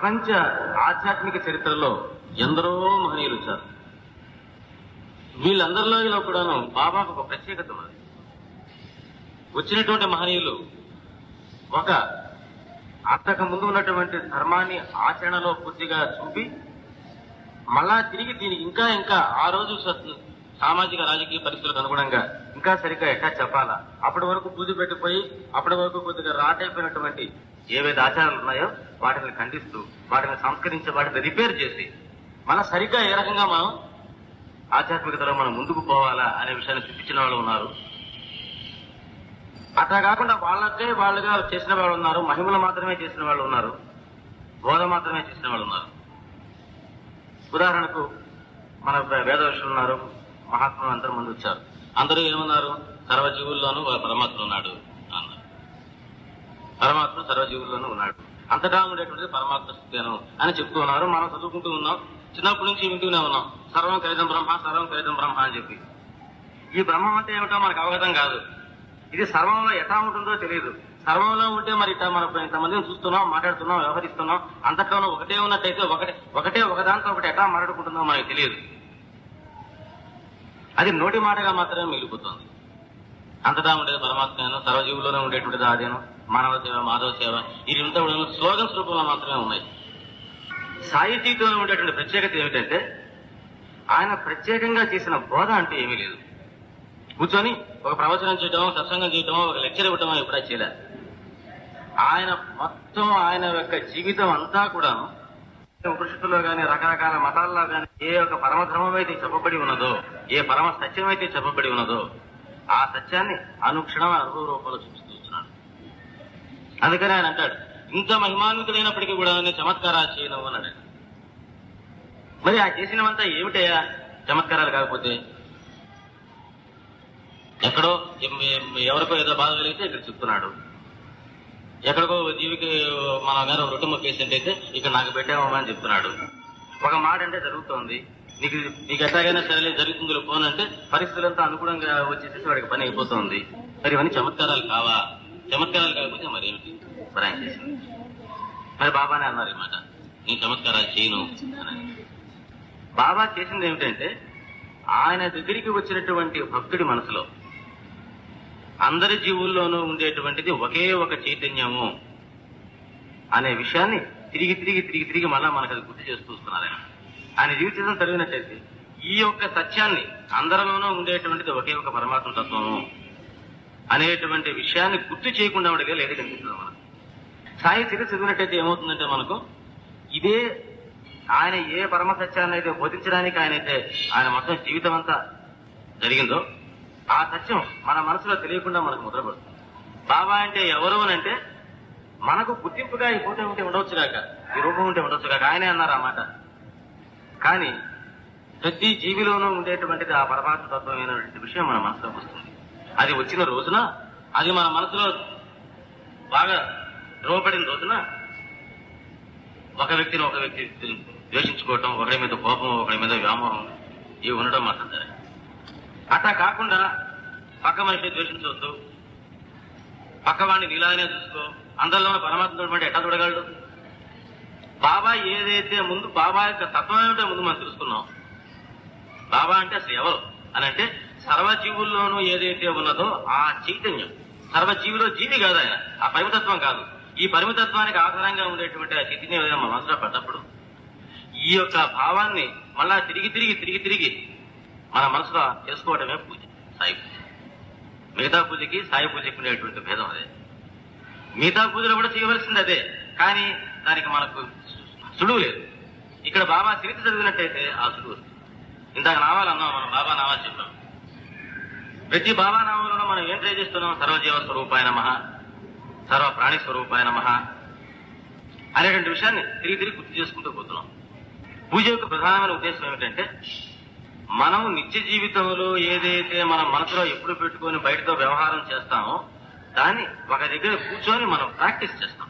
ప్రపంచ ఆధ్యాత్మిక చరిత్రలో ఎందరో మహనీయులు వచ్చారు. వీళ్ళందరిలో కూడాను బాబాకు ఒక ప్రత్యేకత ఉన్నది. వచ్చినటువంటి మహనీయులు ఒక అంతకు ముందు ఉన్నటువంటి ధర్మాన్ని ఆచరణలో పూర్తిగా చూపి మళ్ళా తిరిగి దీనికి ఇంకా ఆ రోజు సామాజిక రాజకీయ పరిస్థితులకు అనుగుణంగా ఇంకా సరిగ్గా ఎట్లా చెప్పాలా, అప్పటి వరకు పూజ పెట్టిపోయి అప్పటి వరకు కొద్దిగా రాటైపోయినటువంటి ఏవైతే ఆచారాలు ఉన్నాయో వాటిని ఖండిస్తూ వాటిని సంస్కరించి వాటిని రిపేర్ చేసి మన సరిగ్గా ఏ రకంగా మనం ఆధ్యాత్మికతలో మనం ముందుకు పోవాలా అనే విషయాన్ని చూపించిన వాళ్ళు ఉన్నారు. అట్లా కాకుండా వాళ్ళుగా చేసిన వాళ్ళు ఉన్నారు, మహిమలు మాత్రమే చేసిన వాళ్ళు ఉన్నారు, బోధ మాత్రమే చేసిన వాళ్ళు ఉన్నారు. ఉదాహరణకు మన వేదవర్షులు ఉన్నారు, మహాత్ములు అందరూ ముందు వచ్చారు. అందరూ ఏమన్నారు? సర్వజీవుల్లోనూ పరమాత్మ ఉన్నాడు అన్నారు. పరమాత్మ సర్వజీవుల్లోనూ ఉన్నాడు, అంతటా ఉండేటువంటిది పరమాత్మ స్థితేను అని చెప్తూ ఉన్నారు. మనం చదువుకుంటూ ఉన్నాం, చిన్నప్పటి నుంచి వింటూనే ఉన్నాం, సర్వం ఖైదం బ్రహ్మ, సర్వం ఖైదం బ్రహ్మ అని చెప్పి. ఈ బ్రహ్మం అంటే ఏమిటో మనకు అవగతం కాదు. ఇది సర్వంలో ఎట్లా ఉంటుందో తెలియదు. సర్వంలో ఉంటే మరి ఇట్లా మనం ఇంతమందిని చూస్తున్నాం, మాట్లాడుతున్నాం, వ్యవహరిస్తున్నాం, అంతట్లోనూ ఒకటే ఉన్నట్టయితే ఒకటే ఒకదాంతో ఒకటి ఎట్లా మాట్లాడుకుంటుందో మనకు తెలియదు. అది నోటి మాటగా మాత్రమే మిగిలిపోతుంది. అంతటా ఉండేది పరమాత్మను, సర్వజీవుల్లోనే ఉండేటువంటిది అదేను, మానవ సేవ, మాధవ సేవ, ఇదంతా కూడా స్లోగన్స్ రూపంలో మాత్రమే ఉన్నాయి. సాహితీతో ఉండేటువంటి ప్రత్యేకత ఏమిటంటే ఆయన ప్రత్యేకంగా చేసిన బోధ అంటే ఏమీ లేదు. కూర్చొని ఒక ప్రవచనం చేయటమో, సత్సంగం చేయటమో, ఒక లెక్చర్ ఇవ్వటమో ఎప్పుడా చేయలేదు. ఆయన మొత్తం ఆయన యొక్క జీవితం అంతా కూడా ఉపనిషత్తుల్లో గాని రకరకాల మతాల్లో గాని ఏ ఒక పరమధర్మం అయితే చెప్పబడి ఉన్నదో, ఏ పరమ సత్యం అయితే చెప్పబడి ఉన్నదో ఆ సత్యాన్ని అనుక్షణం అనుభవ రూపంలో చూపిస్తూ వచ్చినాడు. అందుకని ఆయన అంటాడు, ఇంత మహిమాన్వితుడైనప్పటికీ కూడా నేను చమత్కారాలు చేయను అన్నాడు. మరి ఆ చేసినవంతా ఏమిటయ్యా చమత్కారాలు కాకపోతే? ఎక్కడో ఎవరికో ఏదో బాధ కలిగితే ఇక్కడ చెప్తున్నాడు, ఎక్కడికో జీవికి మన గారు రొట్టె మొక్కేసినట్టు అయితే ఇక్కడ నాకు పెట్టామమ్మా అని చెప్తున్నాడు. ఒక మాట అంటే జరుగుతోంది, నీకు ఎట్లాగైనా సరే జరుగుతుందో పోనంటే పరిస్థితులంతా అనుకూలంగా వచ్చేసి వాడికి పని అయిపోతుంది. మరి ఇవన్నీ చమత్కారాలు కావా? చమత్కారాలు కాకపోతే మరి ఏమిటి? మరి ఆయన చేసింది. మరి బాబానే అన్నారు ఈ మాట, నేను చమత్కారాలు చేయను అని. బాబా చేసింది ఏమిటంటే ఆయన దగ్గరికి వచ్చినటువంటి భక్తుడి మనసులో అందరి జీవుల్లోనూ ఉండేటువంటిది ఒకే ఒక చైతన్యము అనే విషయాన్ని తిరిగి మళ్ళా మనకు అది గుర్తు చేస్తూ వస్తున్నారు. ఆయన జీవితం చదివినట్టయితే ఈ యొక్క సత్యాన్ని అందరిలోనూ ఉండేటువంటిది ఒకే ఒక పరమాత్మ తత్వము అనేటువంటి విషయాన్ని గుర్తు చేయకుండా ఉండగా లేదు కనిపిస్తుంది మనకు. సాయి చరిత్ర చదివినట్టయితే ఏమవుతుందంటే మనకు ఇదే ఆయన ఏ పరమ సత్యాన్ని అయితే బోధించడానికి ఆయన మొత్తం జీవితం అంతా జరిగిందో ఆ సత్యం మన మనసులో తెలియకుండా మనకు ముద్రపడుతుంది. బాబా అంటే ఎవరు అని అంటే మనకు గుర్తింపుగా ఈ ఫోటో ఉంటే ఉండవచ్చు కాక, ఈ రూపం ఉంటే ఉండొచ్చు కాక, ఆయనే అన్నారు ఆ మాట. కానీ ప్రతి జీవిలోనూ ఉండేటువంటిది ఆ పరమాత్మ తత్వమైనటువంటి విషయం మన మనసులోకి వస్తుంది. అది వచ్చిన రోజున, అది మన మనసులో బాగా ద్రోవపడిన రోజున ఒక వ్యక్తిని ఒక వ్యక్తి ద్వేషించుకోవటం, ఒకరి మీద కోపం, ఒకరి మీద వ్యామోహం ఇవి ఉండటం మాత్రం సరే. అట్లా కాకుండా పక్క మనిషి ద్వేషించవద్దు, పక్కవాడిని నీలాగానే చూసుకో, అందరిలోనే పరమాత్మ ఎట్లా చూడగలడు? బాబా ఏదైతే ముందు బాబా యొక్క తత్వం ఏమిటో ముందు మనం తెలుసుకున్నాం. బాబా అంటే అసలు ఎవరు అని అంటే సర్వజీవుల్లోనూ ఏదైతే ఉన్నదో ఆ చైతన్యం. సర్వజీవిలో జీవి కాదు ఆయన, ఆ పరిమితత్వం కాదు. ఈ పరిమితత్వానికి ఆధారంగా ఉండేటువంటి ఆ చైతన్యం ఏదైనా మన మనసులో పడ్డప్పుడు ఈ యొక్క భావాన్ని మళ్ళా తిరిగి మన మనసులో తెలుసుకోవడమే పూజ, సాయి పూజ. మిగతా పూజకి సాయి పూజకి ఉండేటువంటి భేదం అదే. మిగతా పూజలు కూడా చేయవలసింది అదే, కానీ దానికి మనకు సులువు లేదు. ఇక్కడ బాబా చరిత్ర చదివినట్టయితే ఆ సులువు వస్తుంది. ఇందాక నావాలు అన్నాం, మనం బాబా నావాలు చెప్పాం. ప్రతి బాబా నామంలో మనం ఏం ట్రై చేస్తున్నాం? సర్వజీవ స్వరూపాయ నమః, సర్వ ప్రాణి స్వరూపాయ నమః అనేటువంటి విషయాన్ని తిరిగి గుర్తు చేసుకుంటూ పోతున్నాం. పూజ యొక్క ప్రధానమైన ఉద్దేశం ఏమిటంటే మనం నిత్య జీవితంలో ఏదైతే మన మనసులో ఎప్పుడు పెట్టుకొని బయటతో వ్యవహారం చేస్తామో దాన్ని ఒక దగ్గర కూర్చొని మనం ప్రాక్టీస్ చేస్తాం.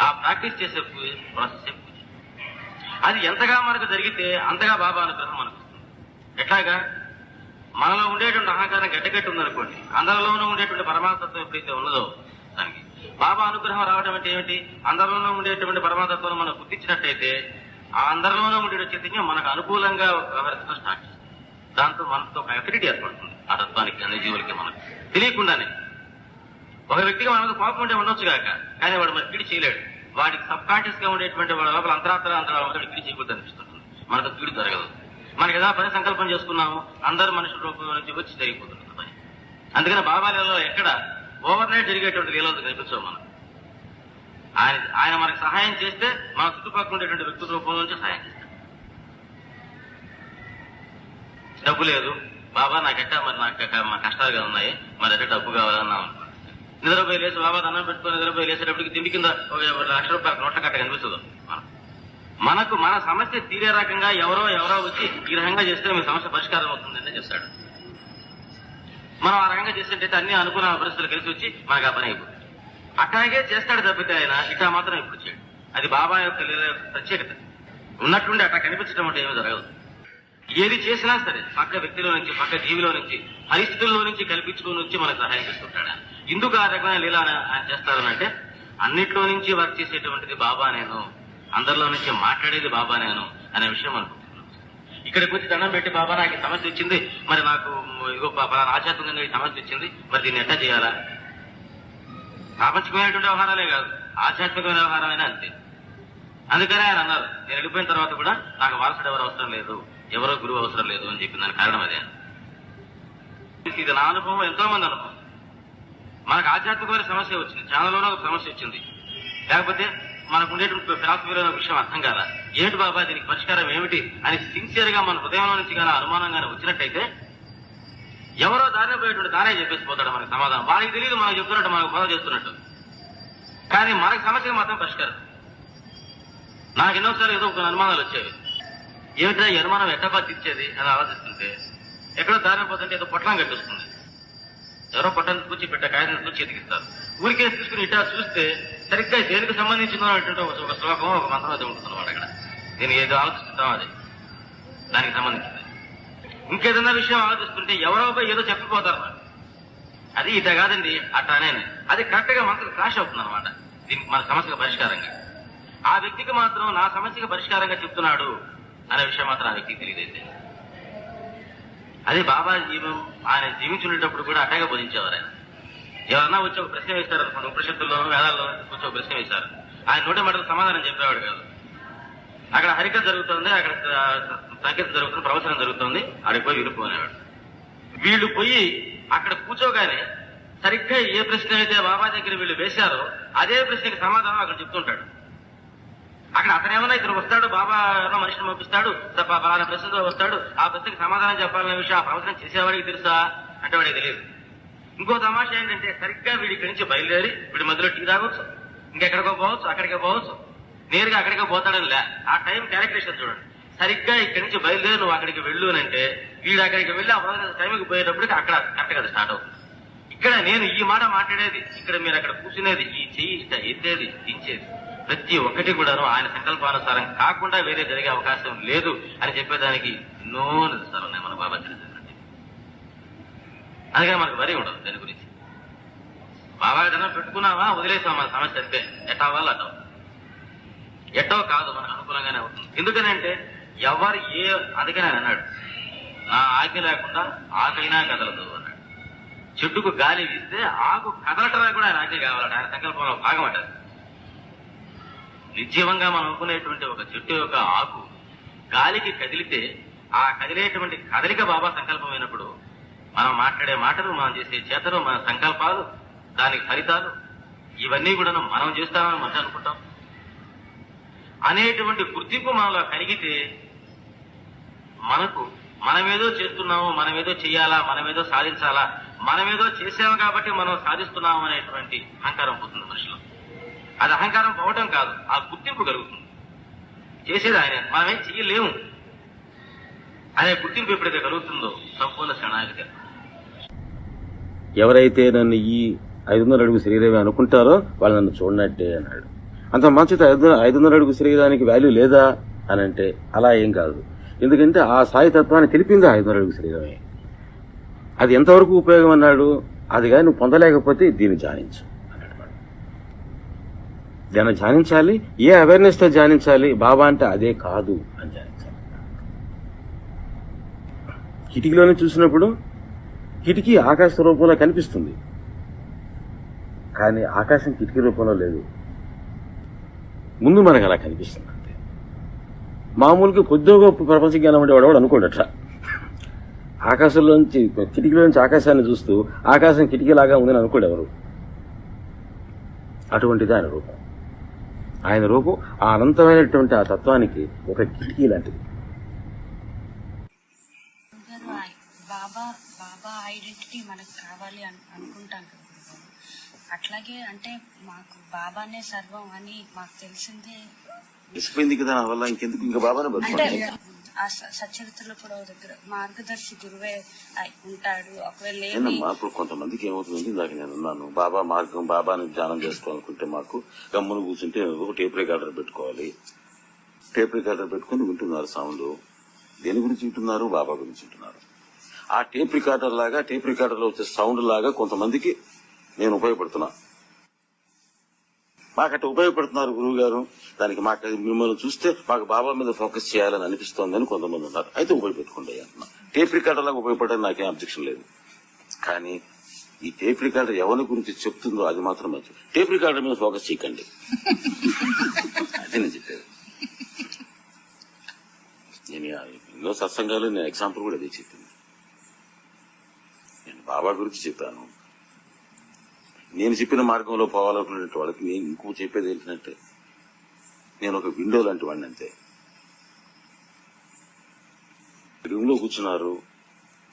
ఆ ప్రాక్టీస్ చేసే ప్రాసెస్ పూజ. అది ఎంతగా మనకు జరిగితే అంతగా బాబా అనుగ్రహం మనకు వస్తుంది. ఎట్లాగా? మనలో ఉండేటువంటి అహంకారం గడ్డగట్టి ఉందనుకోండి, అందరిలోనూ ఉండేటువంటి పరమాత్మత్వం ఎప్పుడైతే ఉన్నదో దానికి బాబా అనుగ్రహం రావడం అంటే ఏమిటి? అందరిలోనూ ఉండేటువంటి పరమాతత్వం మనం గుర్తించినట్టయితే ఆ అందరిలోనూ ఉండే చైతన్యం మనకు అనుకూలంగా వ్యవహరించడం స్టార్ట్ చేస్తుంది. దాంతో మనతో ఒక ఎఫినిటీ ఏర్పడుతుంది ఆ తత్వానికి, అన్ని జీవులకి మనకు తెలియకుండానే. ఒక వ్యక్తికి మన మీద కోపం ఉంటే ఉండొచ్చు కాక, కానీ వాడు మరి కీడు చేయలేడు. వాడికి సబ్ కాన్షియస్ గా ఉండేటువంటి వాడి లోపల అంతరాత్ర కీడు చేయకూడదు అనిపిస్తుంటుంది. మనకు కీడు జరగదు. మనకి ఏదైనా పని సంకల్పం చేసుకున్నాము, అందరూ మనుషుల రూపంలో నుంచి వచ్చి జరిగిపోతుంది పని. అందుకని బాబాలలో ఎక్కడ ఓవర్ నైట్ జరిగేటువంటి లీలలు కనిపించవు మనం. ఆయన మనకు సహాయం చేస్తే మన చుట్టుపక్కల ఉండేటువంటి వ్యక్తుల రూపంలో నుంచి సహాయం చేస్తాడు. డబ్బు లేదు బాబా, నాకెట్టా మరి నాకు కష్టాలుగా ఉన్నాయి, మరి ఎట్లా డబ్బు కావాలన్నా అనుకున్నాను. నిద్రపోయి లేచి బాబా దండం పెట్టుకుని నిద్రపోయి లేచేటప్పటికి తిండి కింద ₹1,00,000 నోట్ల కట్ట కనిపిస్తుంది. మనకు మన సమస్య తీరే రకంగా ఎవరో వచ్చి ఈ రకంగా చేస్తే మీ సమస్య పరిష్కారం అవుతుందని చేస్తాడు. మనం ఆ రకంగా చేసేటైతే అన్ని అనుకున్న పరిస్థితులు కలిసి వచ్చి మనకు ఆ పని అయిపోతుంది. అట్లాగే చేస్తాడు తప్పితే ఆయన ఇట్లా మాత్రం ఇప్పుడు చేయడు. అది బాబా యొక్క ప్రత్యేకత. ఉన్నట్టుండి అట్లా కనిపించడం అంటే ఏమీ జరగదు. ఏది చేసినా సరే పక్క వ్యక్తిలో నుంచి, పక్క జీవిలో నుంచి, పరిస్థితుల్లో నుంచి కల్పించుకుని వచ్చి మనకు సహాయం చేస్తుంటాడు. ఎందుకు ఆ రకమైన లీల ఆయన చేస్తారనంటే అన్నిట్లో నుంచి వర్క్ చేసేటువంటిది బాబా నేను, అందరిలో నుంచి మాట్లాడేది బాబా నేను అనే విషయం మనకు ఇక్కడికి వచ్చి దండం పెట్టి బాబా నాకు ఈ సమస్య వచ్చింది, మరి నాకు ఇగో ఆధ్యాత్మికంగా ఈ సమస్య వచ్చింది, మరి దీన్ని ఎట్లా చేయాలా? ప్రాపంచికమైనటువంటి వ్యవహారాలే కాదు, ఆధ్యాత్మికమైన వ్యవహారమైనా అంతే. అందుకనే ఆయన అన్నారు, నేను వెళ్ళిపోయిన తర్వాత కూడా నాకు వారసుడు ఎవరు అవసరం లేదు, ఎవరో గురువు అవసరం లేదు అని చెప్పిన దానికి కారణం అదే. ఇది నా అనుభవం, ఎంతో మంది అనుభవం. మనకు ఆధ్యాత్మికమైన సమస్య వచ్చింది, ఛానల్లోనే ఒక సమస్య వచ్చింది, లేకపోతే మనకు ఉండేటువంటి ఫిలాసఫీలో విషయం అర్థం కాదా, ఏమిటి బాబా దీనికి పరిష్కారం ఏమిటి అని సిన్సియర్ గా మన హృదయంలో నుంచి కానీ అనుమానంగానే వచ్చినట్టయితే ఎవరో దారిన పోయేటువంటి దారే చెప్పేసిపోతాడు మనకి సమాధానం. వాళ్ళకి తెలియదు మనకు చెప్తున్నట్టు, మనకు ఫాలో చేస్తున్నట్టు, కానీ మనకి సమస్యకు మాత్రం పరిష్కారం. నాకు ఎన్నోసార్లు ఏదో కొన్ని అనుమానాలు వచ్చేవి. ఏమిటా ఈ అనుమానం ఎట్టబా తీర్చేది అని ఆలోచిస్తుంటే ఎక్కడో దారిన పోతుంటే ఏదో పొట్లం కట్టిస్తుంది. ఎవరో పొట్టాన్ని కూర్చి కాయని కూర్చి ఎదిగిస్తారు. ఊరికే తీసుకుని ఇట్టా చూస్తే సరిగ్గా దేనికి సంబంధించిందో అనేటువంటి ఒక శ్లోకం, ఒక మంత్రం అయితే ఉంటుంది అన్నమాట. అక్కడ నేను ఏదో ఆలోచిస్తాం అది దానికి సంబంధించింది. ఇంకేదన్నా విషయం ఆలోచిస్తుంటే ఎవరో ఏదో చెప్పిపోతారు. అది ఇట కాదండి అట్లానే, అది కరెక్ట్ గా మనకు క్రాష్ అవుతుంది అనమాట. దీనికి మన సమస్యకు పరిష్కారంగా ఆ వ్యక్తికి మాత్రం నా సమస్యకు పరిష్కారంగా చెప్తున్నాడు అనే విషయం మాత్రం ఆ వ్యక్తికి తెలియదైతే. అదే బాబా ఆయన జీవించుండేటప్పుడు కూడా అట్టగా బోధించేవారు. ఆయన ఎవరన్నా వచ్చి ఒక ప్రశ్న వేస్తారు అనుకోండి, ఉపనిషత్తుల్లోనూ వేదాల్లో వచ్చి ఒక ప్రశ్న వేశారు, ఆయన నోటి మాటలు సమాధానం చెప్పేవాడు కాదు. అక్కడ హరికథ జరుగుతుంది, అక్కడ సంకీర్తన జరుగుతుంది, ప్రవచనం జరుగుతుంది, అక్కడికి పోయి విరుపుకునేవాడు. వీళ్ళు పోయి అక్కడ కూర్చోగానే సరిగ్గా ఏ ప్రశ్న అయితే బాబా దగ్గర వీళ్ళు వేశారో అదే ప్రశ్నకి సమాధానం అక్కడ చెప్తుంటాడు. అక్కడ అతనేమన్నా ఇక్కడ వస్తాడు, బాబా మనిషిని పంపిస్తాడు, పలానా ప్రశ్నతో వస్తాడు, ఆ ప్రశ్నకి సమాధానం చెప్పాలనే విషయం ఆ ప్రవచనం చేసేవాడికి తెలుసా అంటే వాడికి తెలియదు. ఇంకో తమాషా ఏంటంటే సరిగ్గా వీడి ఇక్కడి నుంచి బయలుదేరి వీడి మధ్యలో టీ తాగొచ్చు, ఇంకెక్కడికో పోవచ్చు, అక్కడికే పోవచ్చు, నేరుగా అక్కడికే పోతాడని లే. ఆ టైం క్యాలిక్యులేషన్ చూడండి. సరిగ్గా ఇక్కడి నుంచి బయలుదేరి నువ్వు అక్కడికి వెళ్ళు అంటే వీడు అక్కడికి వెళ్ళి ఆ టైంకి పోయేటప్పటికి అక్కడ కరెక్ట్ గా స్టార్ట్ అవుతుంది. ఇక్కడ నేను ఈ మాట మాట్లాడేది, ఇక్కడ మీరు అక్కడ కూర్చునేది, ఈ చెయ్యి ఎత్తేది, దించేది ప్రతి ఒక్కటి కూడాను ఆయన సంకల్పానుసారం కాకుండా వేరే జరిగే అవకాశం లేదు అని చెప్పేదానికి ఎన్నో నిదర్శనాలు ఉన్నాయి మన బాబా చరిత్ర. అందుకని మనకు వరి ఉండదు దాని గురించి. బాబా దండం పెట్టుకున్నావా, వదిలేసాం, మన సమస్య అంతే, ఎట్టా వాళ్ళు అటో ఎట్టో కాదు, మనకు అనుకూలంగానే అవుతుంది. ఎందుకనంటే ఎవరు అందుకని ఆయన అన్నాడు, నా ఆజ్ఞ లేకుండా ఆకైనా కదలదు అన్నాడు. చెట్టుకు గాలి వీస్తే ఆకు కదలటమే కూడా ఆయన ఆజ్ఞ కావాలట, ఆయన సంకల్పంలో భాగం అంటారు. నిర్జీవంగా మనం అనుకునేటువంటి ఒక చెట్టు యొక్క ఆకు గాలికి కదిలితే ఆ కదిలేటువంటి కదలిక బాబా సంకల్పమైనప్పుడు మనం మాట్లాడే మాటలు, మనం చేసే చేతలు, మన సంకల్పాలు, దానికి ఫలితాలు ఇవన్నీ కూడా మనం చేస్తామని మనం అనుకుంటాం అనేటువంటి గుర్తింపు మనలో కలిగితే మనమేదో చేస్తున్నాము, మనమేదో చెయ్యాలా, మనమేదో సాధించాలా, మనమేదో చేసాము కాబట్టి మనం సాధిస్తున్నాము అనేటువంటి అహంకారం పోతుంది మనిషిలో. అది అహంకారం పోవటం కాదు, ఆ గుర్తింపు కలుగుతుంది. చేసేది ఆయన, మనమేం చెయ్యలేము అనే గుర్తింపు ఎప్పుడైతే కలుగుతుందో సంపూర్ణ శరణాగతి. ఎవరైతే నన్ను ఈ 500 అడుగు శరీరమే అనుకుంటారో వాళ్ళు నన్ను చూడనట్టే అన్నాడు. అంత మంచిది 500 అడుగు శరీరానికి వాల్యూ లేదా అని అంటే అలా ఏం కాదు. ఎందుకంటే ఆ సాయితత్వాన్ని తెలిపింది 500 అడుగు శరీరమే. అది ఎంతవరకు ఉపయోగం అన్నాడు, అది కానీ నువ్వు పొందలేకపోతే దీన్ని ధ్యానించు అన్నాడు. దాన్ని ధ్యానించాలి. ఏ అవేర్నెస్ తో ధ్యానించాలి? బాబా అంటే అదే కాదు అని ధ్యానించాలి. కిటికీలోనే చూసినప్పుడు కిటికీ ఆకాశ రూపంలో కనిపిస్తుంది, కానీ ఆకాశం కిటికీ రూపంలో లేదు. ముందు మనకు అలా కనిపిస్తుంది అంతే. మామూలుగా కొద్దిగా గొప్ప ప్రపంచ జ్ఞానం అంటే వాడు అనుకోడట. ఆకాశంలోంచి కిటికీలోంచి ఆకాశాన్ని చూస్తూ ఆకాశం కిటికీలాగా ఉందని అనుకోడు ఎవరు. అటువంటిది ఆయన రూపం. ఆయన రూపం ఆ అనంతమైనటువంటి ఆ తత్వానికి ఒక కిటికీ లాంటిది. బాబా బాబా ఐడెంటిటీ మనకు కావాలి అనుకుంటాం కదా. అట్లాగే అంటే మాకు బాబానే సర్వం అని మాకు తెలిసిందే తెలిసిపోయింది కదా, నా వల్ల ఇంకెందుకు ఇంకా బాబానే అంటే బతుకుతాను. ఆ సచరిత్రలో కూడా ఒక దగ్గర మార్గదర్శి గురువే ఉంటాడు. ఒకవేళ ఇప్పుడు కొంతమందికి ఏమవుతుందంటే ఇందాక నేను అన్నాను, బాబా మార్గం, బాబాని ధ్యానం చేసుకోవాలనుకుంటే మాకు గమ్మును కూర్చుంటే ఒక టేప్ రికార్డర్ పెట్టుకోవాలి. టేప్ రికార్డర్ పెట్టుకుని వింటున్నారు సౌండ్. దేని గురించి వింటున్నారు? బాబా గురించి వింటున్నారు. ఆ టేప్ రికార్డర్ లాగా, టేప్ రికార్డర్ లో వచ్చే సౌండ్ లాగా కొంతమందికి నేను ఉపయోగపడుతున్నా. మాకట్లా ఉపయోగపడుతున్నారు గురువు గారు, దానికి మాకు మిమ్మల్ని చూస్తే మాకు బాబా మీద ఫోకస్ చేయాలని అనిపిస్తోంది అని కొంతమంది ఉన్నారు. అయితే ఉపయోగపెట్టుకోండి అంటున్నా. టేప్ రికార్డర్ లాగా ఉపయోగపడడానికి నాకేం అబ్జెక్షన్ లేదు. కానీ ఈ టేప్ రికార్డర్ ఎవరి గురించి చెప్తుందో అది మాత్రం మంచి. టేప్ రికార్డర్ మీద ఫోకస్ చేయకండి. అదే నేను చెప్పేది. నేను ఎన్నో సత్సంగాలు నేను ఎగ్జాంపుల్ కూడా అదే చెప్పింది. నేను బాబా గురించి చెప్పాను. నేను చెప్పిన మార్గంలో పోవాలనుకునే వాళ్ళకి నేను ఇంకో చెప్పేది ఏంటంటే, నేను ఒక విండో లాంటి వాడిని అంతే. రూమ్ లో కూర్చున్నారు,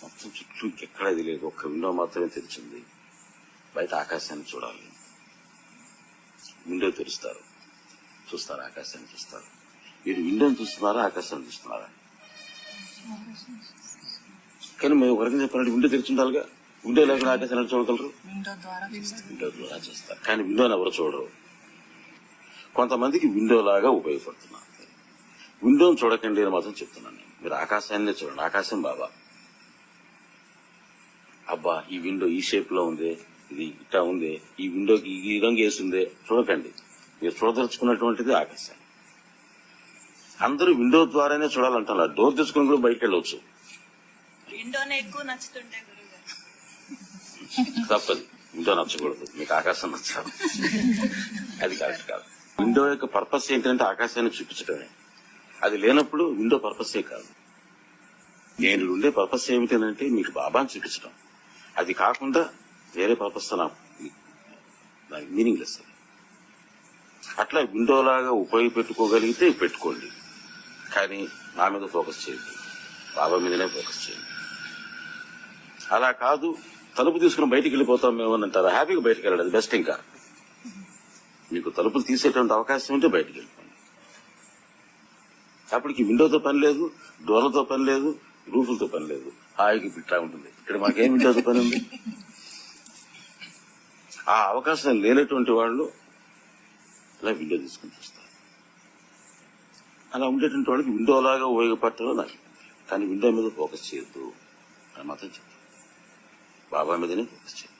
మొత్తం చుట్టూ ఇంకెక్కడా ఇది లేదు, ఒక్క విండో మాత్రమే తెరిచింది. బయట ఆకాశాన్ని చూడాలి. విండో తెరుస్తారు, చూస్తారు, ఆకాశాన్ని చూస్తారు. మీరు విండోని చూస్తున్నారా, ఆకాశాన్ని చూస్తున్నారా? కానీ మేము ఒకరికి చెప్పాలంటే విండో తెరిచి ఉండాలిగా. విండో లేకుండా ఆకాశాన్ని చూడగలరు? విండో ద్వారా చూస్తారు, కానీ విండోని ఎవరు చూడరు. కొంతమందికి విండో లాగా ఉపయోగపడుతున్నారు. విండోని చూడకండి అని మాత్రం చెప్తున్నాను నేను. మీరు ఆకాశాన్నే చూడండి. ఆకాశం బాబా. అబ్బా ఈ విండో ఈ షేప్ లో ఉంది, ఇది ఇట్లా ఉంది, ఈ విండోకి ఈ రంగు వేసిందే చూడకండి. మీరు చూడదలుచుకున్నటువంటిది ఆకాశం. అందరూ విండో ద్వారానే చూడాలంటున్నారు. డోర్ తెచ్చుకుని కూడా బయటకు వెళ్ళవచ్చు. విండోనే ఎక్కువ నచ్చుతుంటే తప్పదు, విండో నచ్చకూడదు. మీకు ఆకాశం నచ్చాలి, అది కరెక్ట్ కాదు. విండో యొక్క పర్పస్ ఏంటంటే ఆకాశాన్ని చూపించడమే. అది లేనప్పుడు విండో పర్పసే కాదు. నేను ఉండే పర్పస్ ఏమిటంటే మీకు బాబాని చూపించడం. అది కాకుండా వేరే పర్పస్ దానికి మీనింగ్లెస్. అట్లా విండో లాగా ఉపయోగపెట్టుకోగలిగితే పెట్టుకోండి, కానీ నా మీద ఫోకస్ చేయండి, బాబా మీదనే ఫోకస్ చేయండి. అలా కాదు తలుపు తీసుకుని బయటికి వెళ్ళిపోతాం మేము అని అంటారు. హ్యాపీగా బయటకు వెళ్ళండి, అది బెస్ట్. ఇంకా మీకు తలుపులు తీసేటువంటి అవకాశం ఉంటే బయటికి వెళ్ళిపోండి. అప్పటికి విండోతో పని లేదు, డోర్లతో పని లేదు, రూఫులతో పని లేదు. హాయిగా పిట్టా ఉంటుంది. ఇక్కడ మాకేం విండోతో పని ఉంది? ఆ అవకాశం లేనటువంటి వాళ్ళు అలా విండో తీసుకుని చూస్తారు. అలా ఉండేటువంటి వాళ్ళకి విండో లాగా ఉపయోగపడటం నాకు, కానీ విండో మీద ఫోకస్ చేయొద్దు అని మాత్రం చెప్తాను. బాబా మీదనే ఫోకస్ చేయండి.